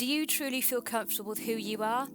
Do you truly feel comfortable with who you are?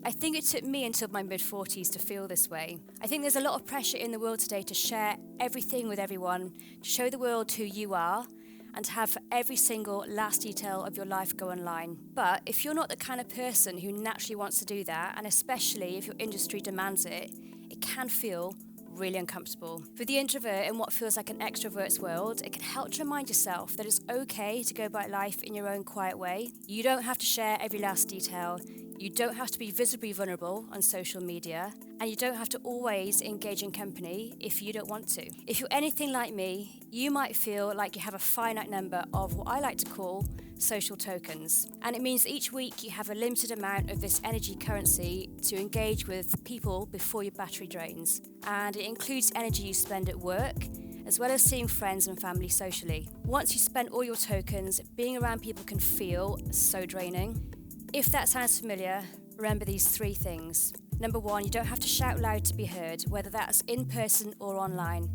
I think it took me until my mid-40s to feel this way. I think there's a lot of pressure in the world today to share everything with everyone, to show the world who you are, and to have every single last detail of your life go online. But if you're not the kind of person who naturally wants to do that, and especially if your industry demands it, it can feel really uncomfortable. For the introvert in what feels like an extrovert's world, it can help to remind yourself that it's okay to go about life in your own quiet way. You don't have to share every last detail. You don't have to be visibly vulnerable on social media, and you don't have to always engage in company if you don't want to. If you're anything like me, you might feel like you have a finite number of what I like to call social tokens. And it means each week you have a limited amount of this energy currency to engage with people before your battery drains. And it includes energy you spend at work, as well as seeing friends and family socially. Once you spend all your tokens, being around people can feel so draining. If that sounds familiar, remember these 3 things. Number 1, you don't have to shout loud to be heard, whether that's in person or online.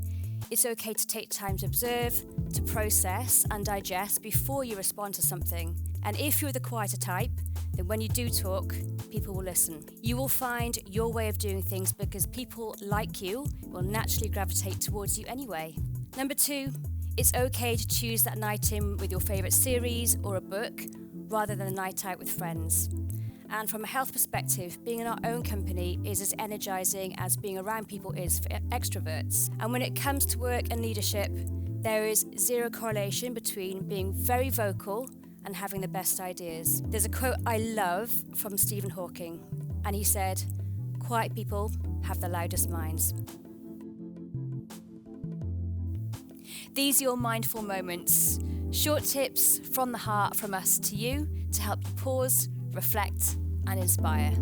It's okay to take time to observe, to process and digest before you respond to something. And if you're the quieter type, then when you do talk, people will listen. You will find your way of doing things because people like you will naturally gravitate towards you anyway. Number 2, it's okay to choose that night in with your favourite series or a book, rather than a night out with friends. And from a health perspective, being in our own company is as energizing as being around people is for extroverts. And when it comes to work and leadership, there is zero correlation between being very vocal and having the best ideas. There's a quote I love from Stephen Hawking, and he said, "Quiet people have the loudest minds." These are your mindful moments. Short tips from the heart from us to you to help you pause, reflect, and inspire.